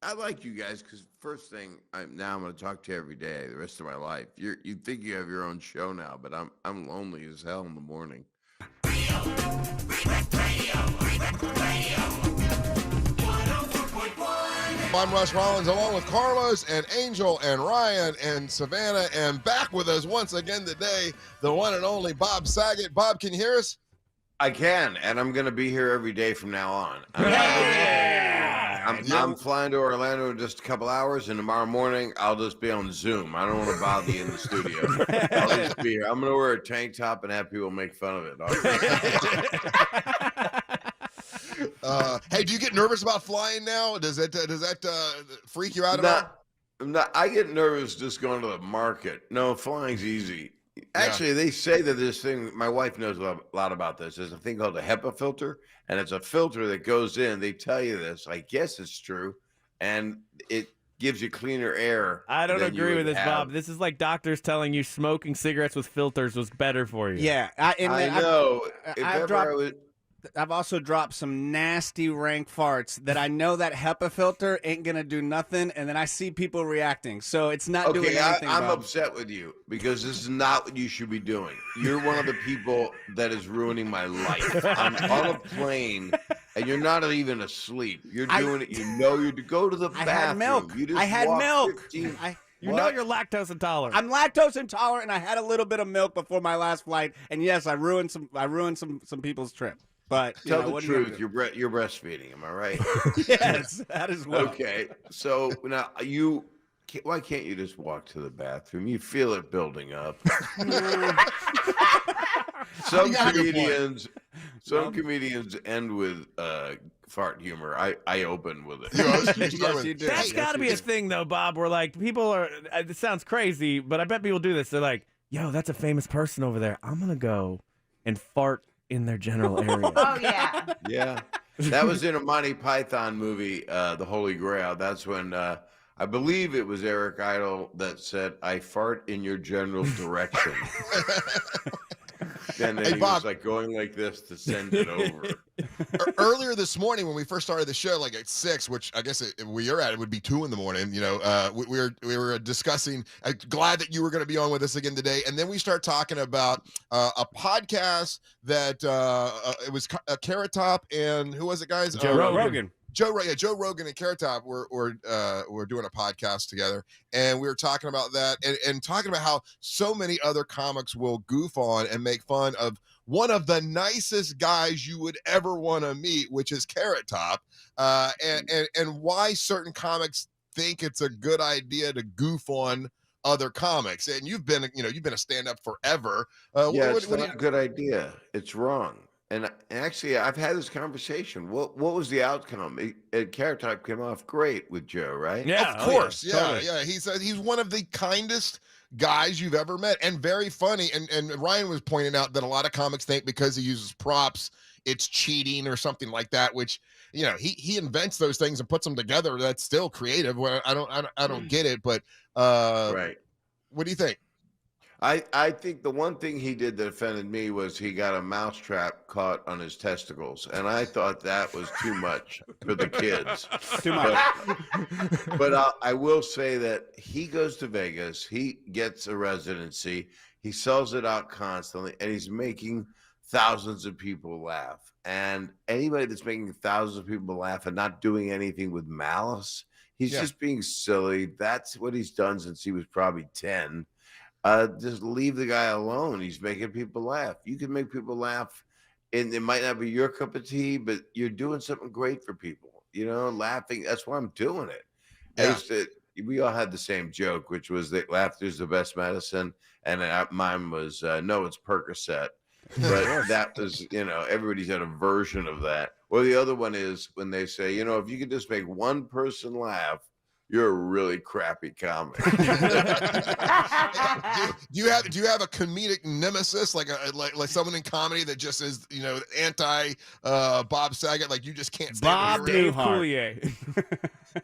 I like you guys because first thing, I'm going to talk to you every day, the rest of my life. You think you have your own show now, but I'm lonely as hell in the morning. I'm Russ Rollins, along with Carlos and Angel and Ryan and Savannah, and back with us once again today, the one and only Bob Saget. Bob, can you hear us? I can, and I'm going to be here every day from now on. I'm flying to Orlando in just a couple hours, and tomorrow morning I'll just be on Zoom. I don't want to bother you in the studio. I'll just be here. I'm going to wear a tank top and have people make fun of it. Hey, do you get nervous about flying now? Does that freak you out at all? I get nervous just going to the market. No, flying's easy. Actually, they say that this thing, my wife knows a lot about this. There's a thing called a HEPA filter, and it's a filter that goes in. They tell you this. I guess it's true. And it gives you cleaner air. I don't agree with this, Bob. This is like doctors telling you smoking cigarettes with filters was better for you. Yeah. I know. I've also dropped some nasty rank farts that I know that HEPA filter ain't going to do nothing, and then I see people reacting. So it's not doing anything. I'm upset with you because this is not what you should be doing. You're one of the people that is ruining my life. I'm on a plane, and you're not even asleep. You're doing it. You know you go to the bathroom. I had milk. You just I had milk. 15, You know you're lactose intolerant. I'm lactose intolerant, and I had a little bit of milk before my last flight. And yes, I ruined some people's trip. But tell the truth, you're breastfeeding. Am I right? Yes, that is well. Okay, so now why can't you just walk to the bathroom? You feel it building up. Some comedians end with fart humor. I open with it. Yes, you do. That's got to be a thing, though, Bob, where like people are, it sounds crazy, but I bet people do this. They're like, yo, that's a famous person over there. I'm going to go and fart in their general area. Oh, yeah. Yeah. That was in a Monty Python movie, The Holy Grail. That's when I believe it was Eric Idle that said, I fart in your general direction. And then he Bob, was like going like this to send it over. Earlier this morning when we first started the show, like at 6, which I guess where you're at, it would be 2 in the morning. You know, we were discussing. Glad that you were going to be on with us again today. And then we start talking about a podcast that it was Carrot Top and who was it, guys? Joe Rogan. Joe Rogan and Carrot Top were doing a podcast together, and we were talking about that and talking about how so many other comics will goof on and make fun of one of the nicest guys you would ever want to meet, which is Carrot Top, and why certain comics think it's a good idea to goof on other comics. And you've been a stand-up forever. It's not a good idea. It's wrong. And actually, I've had this conversation. What was the outcome? Carrot Top came off great with Joe, right? Yeah, of course. Yeah, totally. Yeah. He's one of the kindest guys you've ever met, and very funny. And Ryan was pointing out that a lot of comics think because he uses props, it's cheating or something like that. Which he invents those things and puts them together. That's still creative. Well, I don't get it, but Right. What do you think? I think the one thing he did that offended me was he got a mousetrap caught on his testicles, and I thought that was too much for the kids. Too much. But I will say that he goes to Vegas, he gets a residency, he sells it out constantly, and he's making thousands of people laugh. And anybody that's making thousands of people laugh and not doing anything with malice, he's just being silly. That's what he's done since he was probably 10. Just leave the guy alone. He's making people laugh. You can make people laugh, and it might not be your cup of tea, but you're doing something great for people. Laughing. That's why I'm doing it. Yeah. We all had the same joke, which was that laughter's the best medicine, and mine was no, it's Percocet. But that was, everybody's had a version of that. Or the other one is when they say, if you could just make one person laugh, you're a really crappy comic. do you have a comedic nemesis, like someone in comedy that just is anti Bob Saget, like you just can't stand Bob Dave Newhart. Coulier.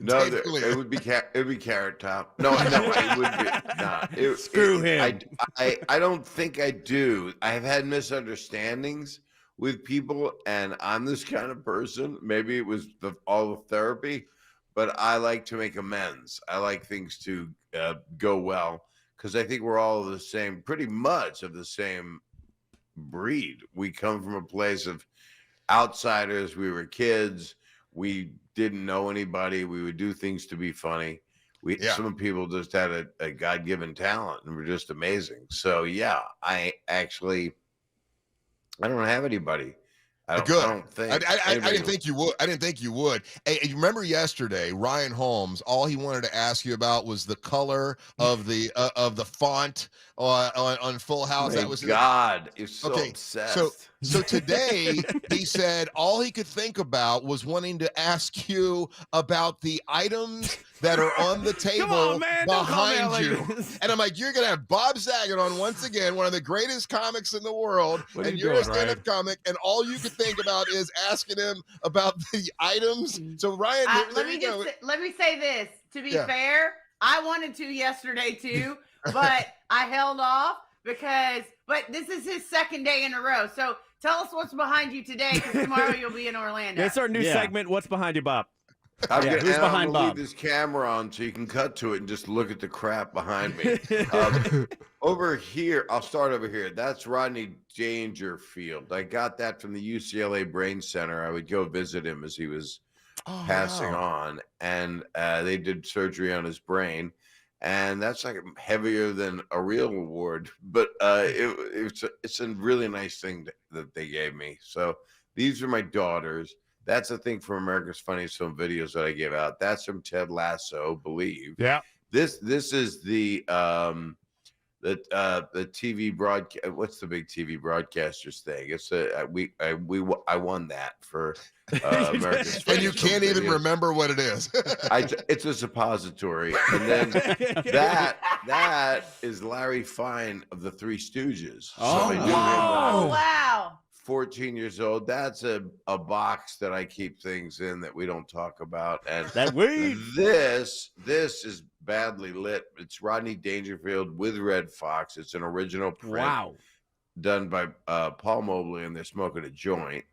No, it would be Carrot Top. No, it would be. Nah, Screw him. I don't think I do. I have had misunderstandings with people, and I'm this kind of person. Maybe it was all the therapy. but I like to make amends. I like things to go well because I think we're all the same, pretty much of the same breed. We come from a place of outsiders. We were kids. We didn't know anybody. We would do things to be funny. Some people just had a God-given talent and were just amazing. So yeah, I don't have anybody. I don't think. I didn't think you would. I didn't think you would. Hey, you remember yesterday, Ryan Holmes? All he wanted to ask you about was the color of the font on Full House. That was God. He's so obsessed. So today he said all he could think about was wanting to ask you about the items that are on the table behind you. And I'm like, you're gonna have Bob Saget on once again, one of the greatest comics in the world, and you're a stand-up comic, and all you could think about is asking him about the items. So Ryan, let me say this. To be fair, I wanted to yesterday too, but I held off but this is his second day in a row. So tell us what's behind you today, because tomorrow you'll be in Orlando. It's our new segment. What's behind you, Bob? Who's behind Bob? Leave this camera on so you can cut to it and just look at the crap behind me. Over here, I'll start over here. That's Rodney Dangerfield. I got that from the UCLA Brain Center. I would go visit him as he was passing on, and they did surgery on his brain. And that's like heavier than a real award, but it's a really nice thing that they gave me. So these are my daughters. That's a thing from America's Funniest Home Videos that I gave out. That's from Ted Lasso, Believe. Yeah. This is the TV broadcast. What's the big TV broadcasters thing? It's I won that for America's Funniest and you can't even remember what it is. It's a suppository, and then that is Larry Fine of the Three Stooges. Wow. 14 years old. That's a box that I keep things in that we don't talk about. And that weed. This is badly lit. It's Rodney Dangerfield with Red Fox. It's an original print done by Paul Mobley, and they're smoking a joint.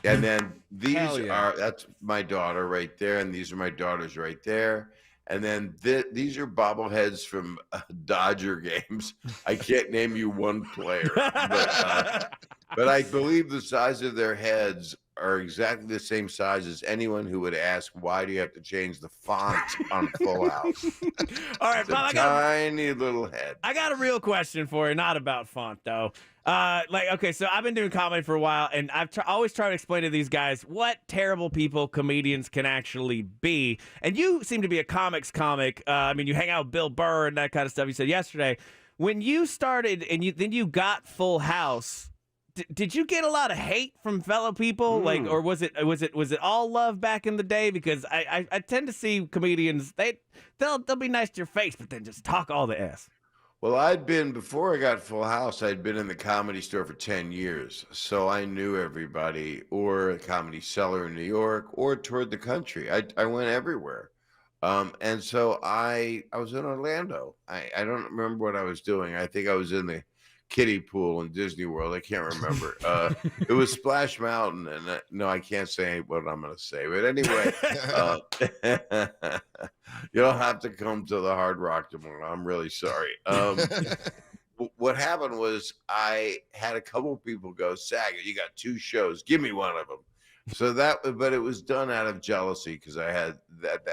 And then that's my daughter right there, and these are my daughters right there. And then these are bobbleheads from Dodger games. I can't name you one player, but I believe the size of their heads are exactly the same size as anyone who would ask, why do you have to change the font on Full House? All right, Bob, tiny little head. I got a real question for you, not about font, though. Okay, so I've been doing comedy for a while, and I've always tried to explain to these guys what terrible people comedians can actually be. And you seem to be a comics comic. I mean, you hang out with Bill Burr and that kind of stuff. You said yesterday, when you started and then you got Full House, did you get a lot of hate from fellow people? Like, or was it all love back in the day? Because I tend to see comedians, they'll be nice to your face, but then just talk all the S. Well, before I got Full House, I'd been in the Comedy Store for 10 years. So I knew everybody, or a Comedy Cellar in New York, or toured the country. I went everywhere. And so I was in Orlando. I don't remember what I was doing. I think I was in the kiddie pool in Disney World. I can't remember. It was Splash Mountain, and no, I can't say what I'm going to say. But anyway, you'll have to come to the Hard Rock tomorrow. I'm really sorry. What happened was I had a couple people go, Saget, you got 2 shows. Give me one of them. So but it was done out of jealousy because I had that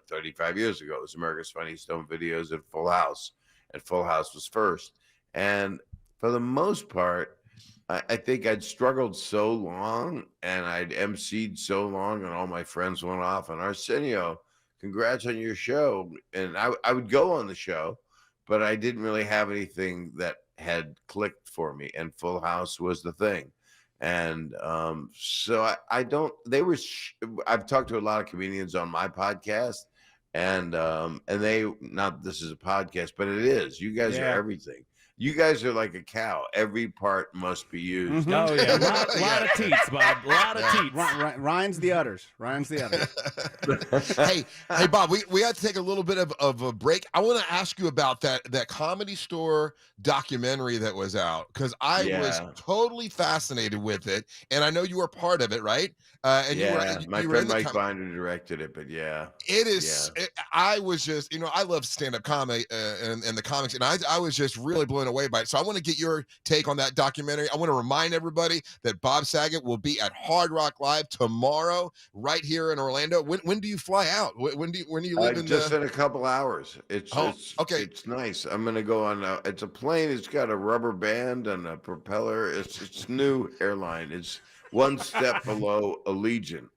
35 years ago. It was America's Funniest Home Videos at Full House, and Full House was first. And for the most part, I think I'd struggled so long, and I'd emceed so long, and all my friends went off on Arsenio, congrats on your show. And I would go on the show, but I didn't really have anything that had clicked for me, and Full House was the thing. And so I've talked to a lot of comedians on my podcast, and this is a podcast, but it is, you guys are everything. You guys are like a cow. Every part must be used. Oh yeah, lot of teats, Bob. A lot of teats. Ryan's the udders. Hey, Bob. We had to take a little bit of a break. I want to ask you about that Comedy Store documentary that was out, because I was totally fascinated with it, and I know you were part of it, right? And my friend Mike Binder directed it, but it is. I was just, I love stand-up comedy and the comics, and I was just really blown away by it. So I want to get your take on that documentary. I want to remind everybody that Bob Saget will be at Hard Rock Live tomorrow, right here in Orlando. When do you fly out? When do you live in? Just in a couple hours. Okay. It's nice. I'm gonna go on. It's a plane. It's got a rubber band and a propeller. It's new airline. It's one step below Allegiant.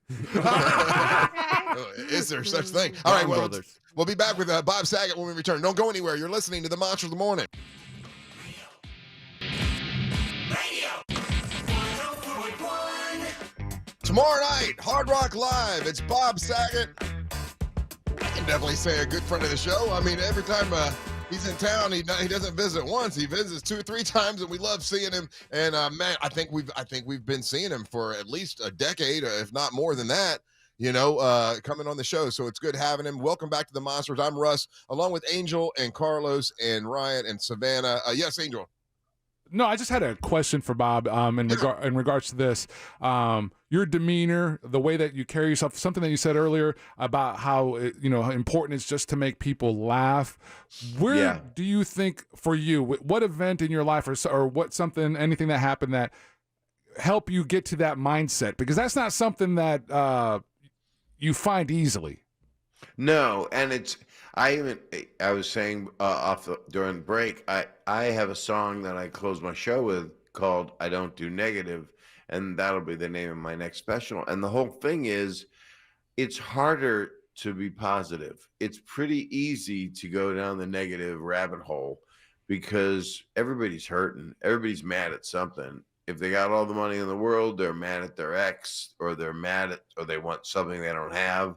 Is there such thing? All right, well, we'll be back with Bob Saget when we return. Don't go anywhere. You're listening to the Monster of the Morning. Tomorrow night, Hard Rock Live. It's Bob Saget. I can definitely say a good friend of the show. I mean, every time he's in town, he doesn't visit once. He visits 2 or 3 times, and we love seeing him. And man, I think we've been seeing him for at least a decade, if not more than that. Coming on the show. So it's good having him. Welcome back to the Monsters. I'm Russ, along with Angel and Carlos and Ryan and Savannah. Yes, Angel. No, I just had a question for Bob in regards to this. Your demeanor, the way that you carry yourself, something that you said earlier about how important it's just to make people laugh. Where do you think, for you, what event in your life or anything that happened that helped you get to that mindset? Because that's not something that you find easily. No, and I was saying during the break, I have a song that I close my show with called "I Don't Do Negative," and that'll be the name of my next special. And the whole thing is, it's harder to be positive. It's pretty easy to go down the negative rabbit hole because everybody's hurting. Everybody's mad at something. If they got all the money in the world, they're mad at their ex, or they want something they don't have.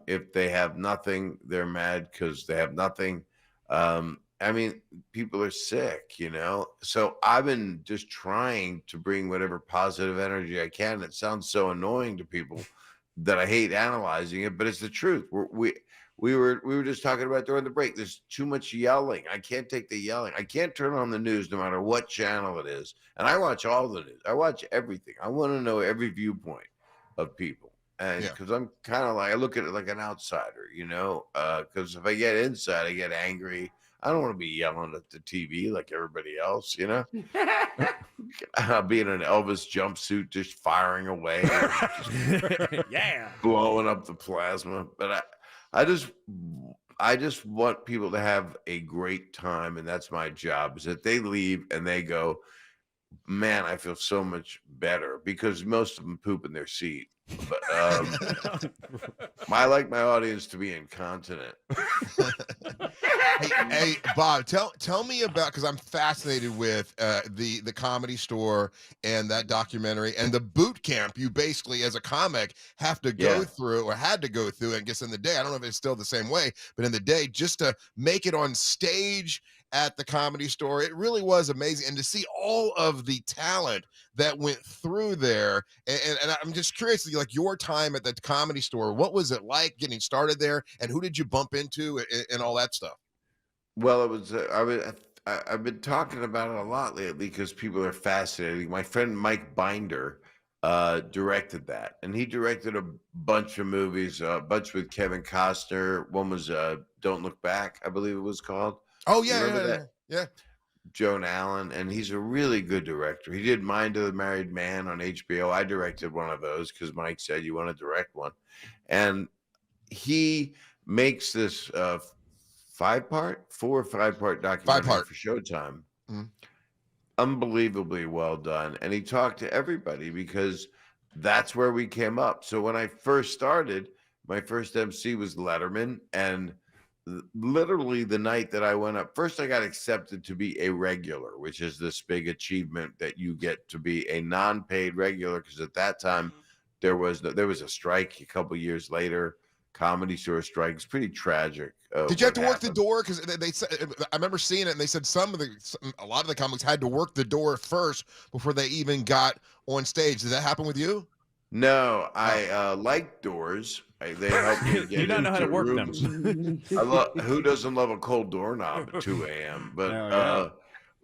If they have nothing, they're mad because they have nothing. I mean, people are sick, So I've been just trying to bring whatever positive energy I can. It sounds so annoying to people that I hate analyzing it, but it's the truth. We were just talking about during the break. There's too much yelling. I can't take the yelling. I can't turn on the news no matter what channel it is. And I watch all the news. I watch everything. I want to know every viewpoint of people. And because I'm kind of I look at it like an outsider, because if I get inside, I get angry. I don't want to be yelling at the TV like everybody else, I'll be in an Elvis jumpsuit just firing away. Blowing up the plasma. But I just want people to have a great time, and that's my job, is that they leave and they go, man, I feel so much better, because most of them poop in their seat. But I like my audience to be incontinent. Hey, Bob, tell me about, because I'm fascinated with the Comedy Store and that documentary and the boot camp you basically, as a comic, have to go through, or had to go through. I guess in the day, I don't know if it's still the same way, but in the day, just to make it on stage at the Comedy Store, it really was amazing. And to see all of the talent that went through there, and I'm just curious, like, your time at the Comedy Store, what was it like getting started there, and who did you bump into, and all that stuff? Well, it was I've been talking about it a lot lately because people are fascinated. My friend Mike Binder directed that, and he directed a bunch of movies, a bunch with Kevin Costner. One was Don't Look Back, I believe it was called. Oh yeah. Joan Allen, and he's a really good director. He did Mind of the Married Man on HBO. I directed one of those because Mike said, you want to direct one, and he makes this 4 or 5 part documentary for Showtime. Mm-hmm. Unbelievably well done, and he talked to everybody because that's where we came up. So when I first started, my first MC was Letterman, and literally the night that I went up, first I got accepted to be a regular, which is this big achievement that you get to be a non-paid regular, because at that time there was a strike. A couple years later, Comedy Store strike. It's pretty tragic. Did you have to what work the happened. door? Because they said, I remember seeing it, and they said a lot of the comics had to work the door first before they even got on stage. Did that happen with you? No, I like doors. They help me get You don't know how to into work rooms. them. Who doesn't love a cold doorknob at 2 a.m.? But Hell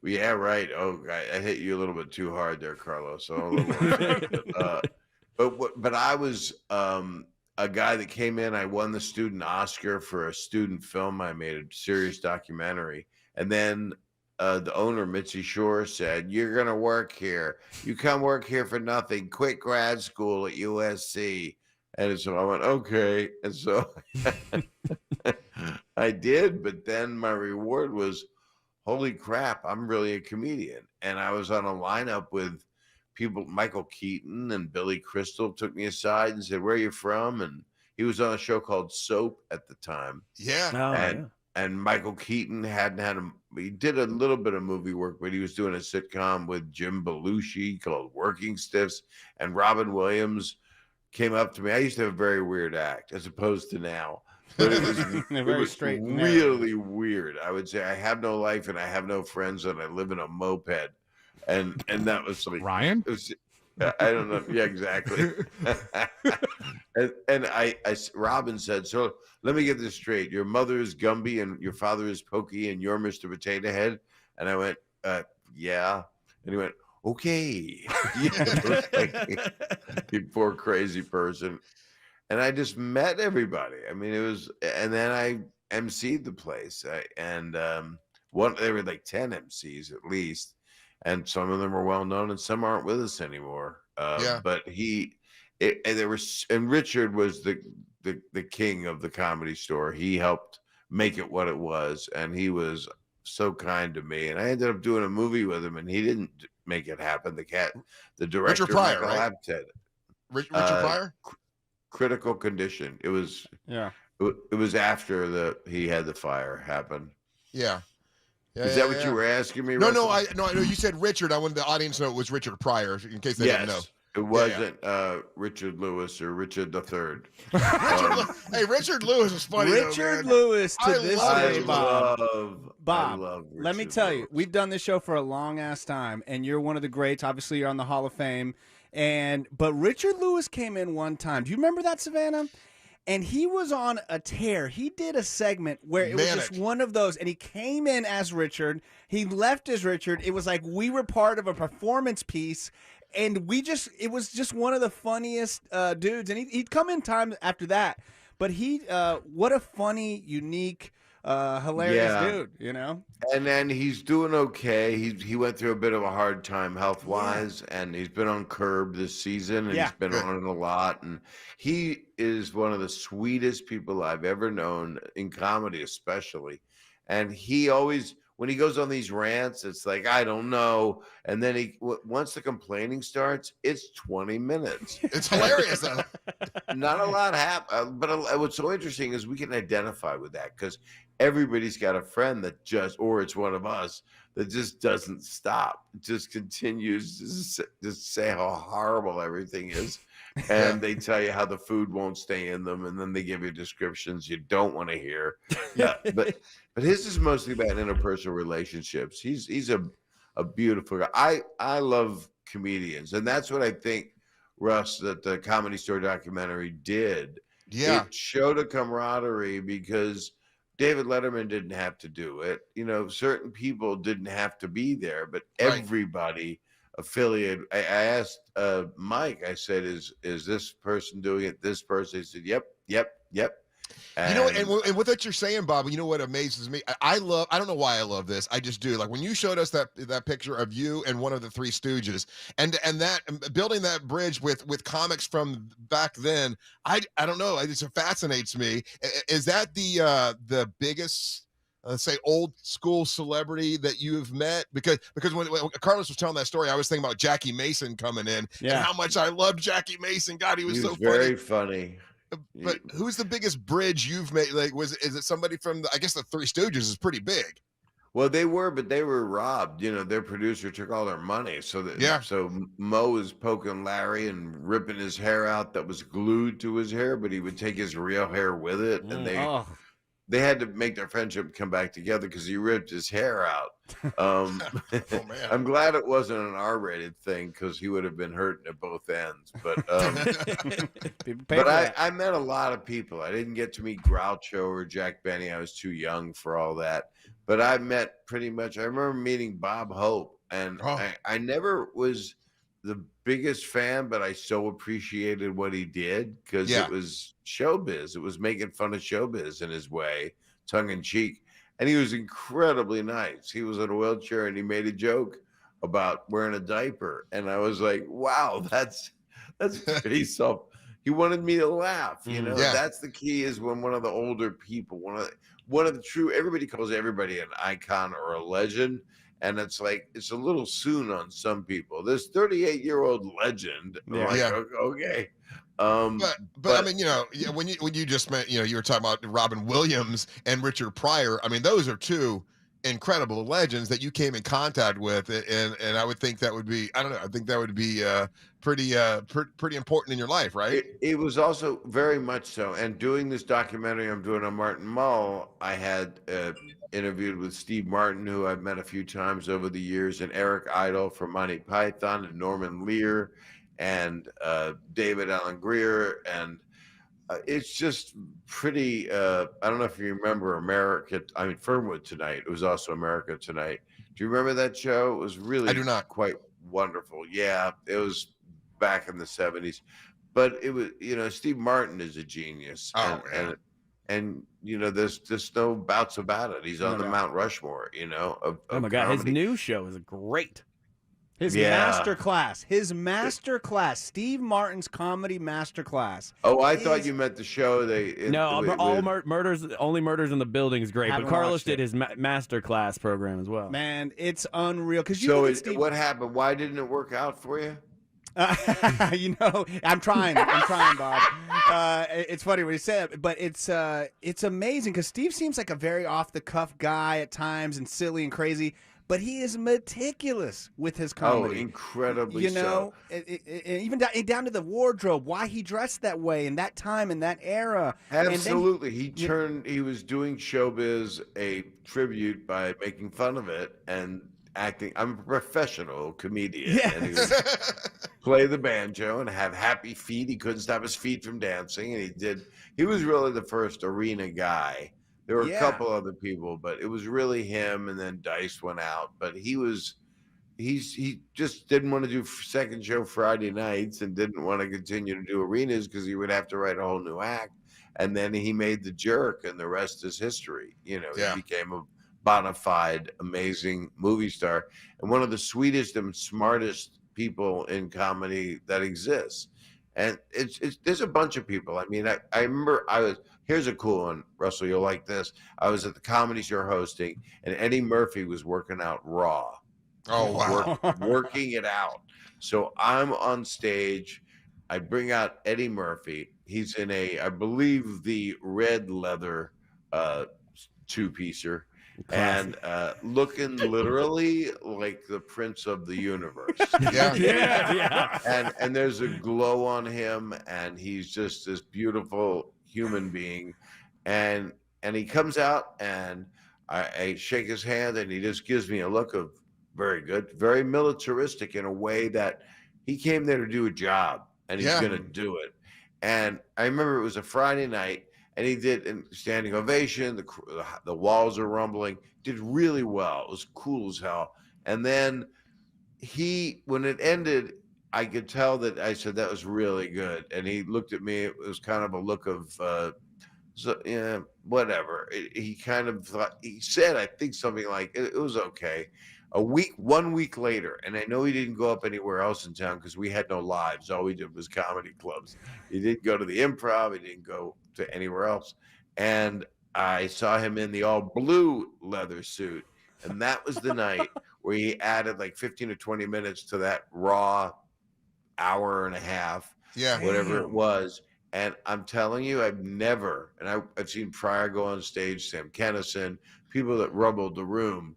yeah, right. Oh, I hit you a little bit too hard there, Carlos. So I'm a little upset. But I was a guy that came in. I won the student Oscar for a student film I made, a serious documentary, and then the owner, Mitzi Shore, said, "You're going to work here. You come work here for nothing. Quit grad school at USC." And so I went, okay. And so I did. But then my reward was, holy crap, I'm really a comedian. And I was on a lineup with people, Michael Keaton and Billy Crystal took me aside and said, "Where are you from?" And he was on a show called Soap at the time. Yeah. And Michael Keaton he did a little bit of movie work, but he was doing a sitcom with Jim Belushi called Working Stiffs. And Robin Williams came up to me. I used to have a very weird act as opposed to now. But it was straight and really weird. I would say I have no life and I have no friends and I live in a moped. And that was like Ryan? It was, I don't know. Yeah, exactly. and Robin said, "So let me get this straight. Your mother is Gumby and your father is Pokey and you're Mr. Potato Head." And I went, "Yeah." And he went, "Okay." You poor crazy person. And I just met everybody. I mean, and then I emceed the place. There were like 10 MCs at least. And some of them are well known and some aren't with us anymore. But Richard was the king of the Comedy Store. He helped make it what it was. And he was so kind to me. And I ended up doing a movie with him and he didn't make it happen. The director, Richard Pryor, Michael right? Apted. Richard Pryor? Critical Condition. It was after he had the fire happen. Yeah. Is that what you were asking me? No, Russell? I know you said Richard. I wanted the audience to know it was Richard Pryor, in case they didn't know. It wasn't Richard Lewis or Richard III. Hey, Richard Lewis is funny. Richard Lewis to this day, Bob. I love let me Richard tell you, Lewis. we've done this show for a long ass time, and you're one of the greats. Obviously, you're on the Hall of Fame. But Richard Lewis came in one time. Do you remember that, Savannah? And he was on a tear. He did a segment where it was just one of those, and he came in as Richard. He left as Richard. It was like we were part of a performance piece, and it was just one of the funniest dudes. And he'd come in time after that. But what a funny, unique, hilarious dude, you know? And then he's doing okay. He went through a bit of a hard time health-wise, and he's been on Curb this season, and he's been on it a lot. And he is one of the sweetest people I've ever known in comedy, especially. And he always, when he goes on these rants, it's like, I don't know. And then once the complaining starts, it's 20 minutes. It's hilarious, though. Not a lot happens. But what's so interesting is we can identify with that because everybody's got a friend that or it's one of us that just doesn't stop. It just continues to just say how horrible everything is. And they tell you how the food won't stay in them. And then they give you descriptions you don't want to hear. Yeah. But his is mostly about interpersonal relationships. He's a beautiful guy. I love comedians. And that's what I think, Russ, that the Comedy Store documentary did. Yeah. It showed a camaraderie because David Letterman didn't have to do it. You know, certain people didn't have to be there, but everybody affiliated. I asked Mike, I said, is this person doing it? This person? He said, yep. And, you know, and with what you're saying, Bob, you know what amazes me? I don't know why I love this. I just do. Like when you showed us that picture of you and one of the Three Stooges, and that building that bridge with comics from back then, I don't know. It just fascinates me. Is that the biggest, let's say, old school celebrity that you have met? Because when Carlos was telling that story, I was thinking about Jackie Mason coming in and how much I loved Jackie Mason. God, he was so very funny. But who's the biggest bridge you've made? Like, is it somebody from I guess the Three Stooges is pretty big. Well, they were, but they were robbed. You know, their producer took all their money. So Mo was poking Larry and ripping his hair out that was glued to his hair, but he would take his real hair with it, and they had to make their friendship come back together because he ripped his hair out. Oh, man. I'm glad it wasn't an R-rated thing because he would have been hurting at both ends. But I met a lot of people. I didn't get to meet Groucho or Jack Benny. I was too young for all that. But I met pretty much. I remember meeting Bob Hope, and I never was the biggest fan, but I so appreciated what he did because it was showbiz. It was making fun of showbiz in his way, tongue in cheek. And he was incredibly nice. He was in a wheelchair and he made a joke about wearing a diaper. And I was like, wow, that's pretty soft. He wanted me to laugh. You know, that's the key is when one of the older people, one of the true, everybody calls everybody an icon or a legend. And it's like, it's a little soon on some people. This 38-year-old legend. Okay. But I mean, you know, when you just meant, you know, you were talking about Robin Williams and Richard Pryor. I mean, those are two incredible legends that you came in contact with, and I would think that would be, I don't know, I think that would be pretty important in your life, right? It was also very much so. And doing this documentary I'm doing on Martin Mull, I had interviewed with Steve Martin, who I've met a few times over the years, and Eric Idle from Monty Python, and Norman Lear, and David Alan Grier, and it's just pretty. I don't know if you remember Fernwood Tonight. It was also America Tonight. Do you remember that show? It was really, I do not. Quite wonderful. Yeah, it was back in the 70s, but it was, you know, Steve Martin is a genius. And you know, there's just no bouts about it. He's on the Mount Rushmore, you know. Oh my God, his new show is great. His masterclass, Steve Martin's comedy masterclass. Oh, I thought you meant the show. Only Murders in the Building is great, but Carlos did his masterclass program as well. Man, it's unreal. What happened? Why didn't it work out for you? You know, I'm trying, Bob. It's funny what he said, but it's amazing because Steve seems like a very off the cuff guy at times and silly and crazy. But he is meticulous with his comedy. Oh, incredibly so. You know, even down to the wardrobe, why he dressed that way in that time, in that era. Absolutely. He was doing showbiz a tribute by making fun of it and acting. I'm a professional comedian. Yeah. And he would play the banjo and have happy feet. He couldn't stop his feet from dancing. And he was really the first arena guy. There were a couple other people, but it was really him, and then Dice went out. But he just didn't want to do second show Friday nights and didn't want to continue to do arenas because he would have to write a whole new act. And then he made The Jerk, and the rest is history. You know, he became a bona fide, amazing movie star and one of the sweetest and smartest people in comedy that exists. And there's a bunch of people. I mean, I remember here's a cool one, Russell, you'll like this. I was at the Comedy Store hosting, and Eddie Murphy was working out Raw. Oh, wow. Working it out. So I'm on stage. I bring out Eddie Murphy. He's in I believe, the red leather two-piecer. And looking literally like the Prince of the Universe. Yeah. And there's a glow on him, and he's just this beautiful human being. And he comes out, and I shake his hand, and he just gives me a look of very good, very militaristic in a way that he came there to do a job, and he's going to do it. And I remember it was a Friday night, and he did a standing ovation. The walls are rumbling. Did really well. It was cool as hell. And then when it ended, I could tell that I said, that was really good. And he looked at me. It was kind of a look of, whatever. He kind of thought, he said, I think something like, it was okay. 1 week later, and I know he didn't go up anywhere else in town because we had no lives. All we did was comedy clubs. He didn't go to the Improv. He didn't go to anywhere else. And I saw him in the all blue leather suit. And that was the night where he added like 15 or 20 minutes to that Raw hour and a half, whatever it was. And I'm telling you, I've seen Pryor go on stage, Sam Kinison, people that rumbled the room.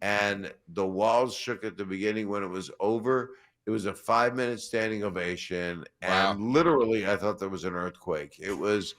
and the walls shook at the beginning. When it was over, it was a 5-minute standing ovation, and literally, I thought there was an earthquake. It was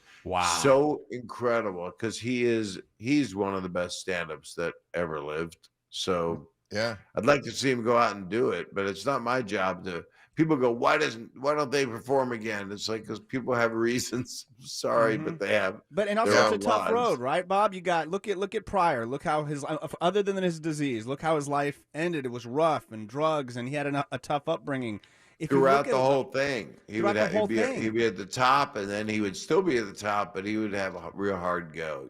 so incredible because he's one of the best stand-ups that ever lived. So I'd like to see him go out and do it, but it's not my job to. People go, why don't they perform again? It's like, because people have reasons. Sorry, but they have. But and also it's a tough road, right, Bob? You got look at Pryor. Look how his other than his disease, look how his life ended. It was rough and drugs, and he had a tough upbringing. Throughout the whole thing, he'd be at the top, and then he would still be at the top, but he would have a real hard go.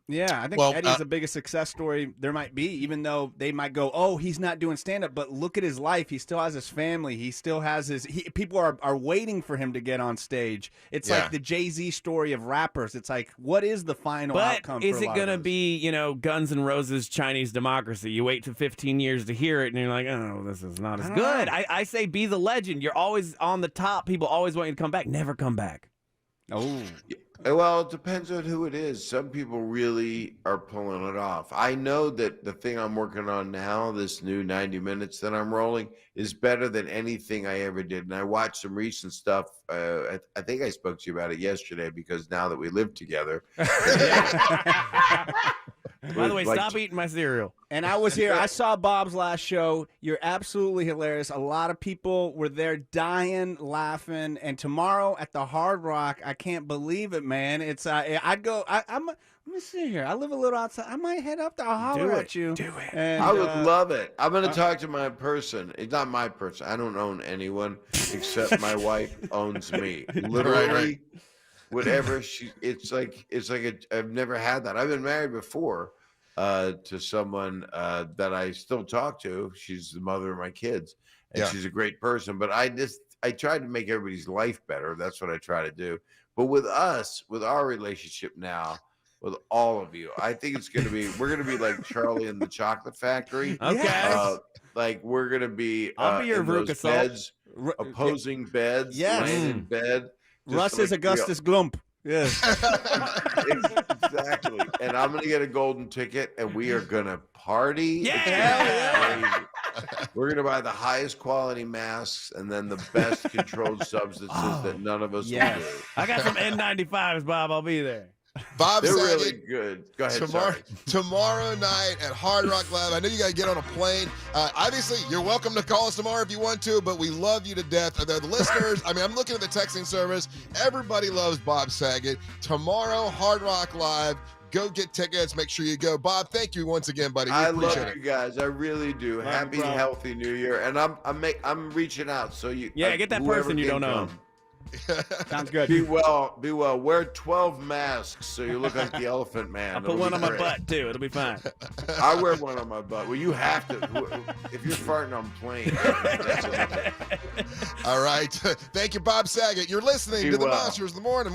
Yeah, I think Eddie's the biggest success story there might be, even though they might go, oh, he's not doing stand-up, but look at his life. He still has his family. He still has people are waiting for him to get on stage. It's like the Jay-Z story of rappers. It's like, what is the final outcome for a lot of is it going to be, Guns N' Roses' Chinese Democracy? You wait to 15 years to hear it, and you're like, oh, this is not as good. I say be the legend. You're always on the top. People always want you to come back. Never come back. Oh. Well, it depends on who it is. Some people really are pulling it off. I know that the thing I'm working on now, this new 90 minutes that I'm rolling, is better than anything I ever did. And I watched some recent stuff. I think I spoke to you about it yesterday because now that we live together. By the way, stop eating my cereal. And I was here. I saw Bob's last show. You're absolutely hilarious. A lot of people were there dying, laughing. And tomorrow at the Hard Rock, I can't believe it, man. It's I'd go. Let me see here. I live a little outside. I might head up there. I'll holler at you. Do it. And, I would love it. I'm going to talk to my person. It's not my person. I don't own anyone except my wife owns me. Literally. Whatever it's like I've never had that. I've been married before to someone that I still talk to. She's the mother of my kids, and she's a great person. But I try to make everybody's life better. That's what I try to do. But with us, with our relationship now, with all of you, I think we're gonna be like Charlie and the Chocolate Factory. Okay. Like we're gonna be I'll be your in those Veruca beds, opposing beds, laying in bed. Russ is Augustus Glump. Yes. Exactly. And I'm going to get a golden ticket, and we are going to party. Yeah. We're going to buy the highest quality masks and then the best controlled substances that none of us will do. I got some N95s, Bob. I'll be there. Bob They're Saget, really good. Go ahead. Tomorrow night at Hard Rock Live. I know you got to get on a plane. Obviously, you're welcome to call us tomorrow if you want to, but we love you to death. The listeners, I mean, I'm looking at the texting service. Everybody loves Bob Saget. Tomorrow, Hard Rock Live. Go get tickets. Make sure you go. Bob, thank you once again, buddy. I love you guys. I really do. Happy, healthy New Year. And I'm reaching out. So get that person you don't know. Sounds good. Be well. Wear 12 masks so you look like the Elephant Man. I'll put one on my butt too. It'll be fine. I wear one on my butt. Well, you have to. If you're farting on plane. That's all right. Thank you, Bob Saget. You're listening to the Monsters in the Morning.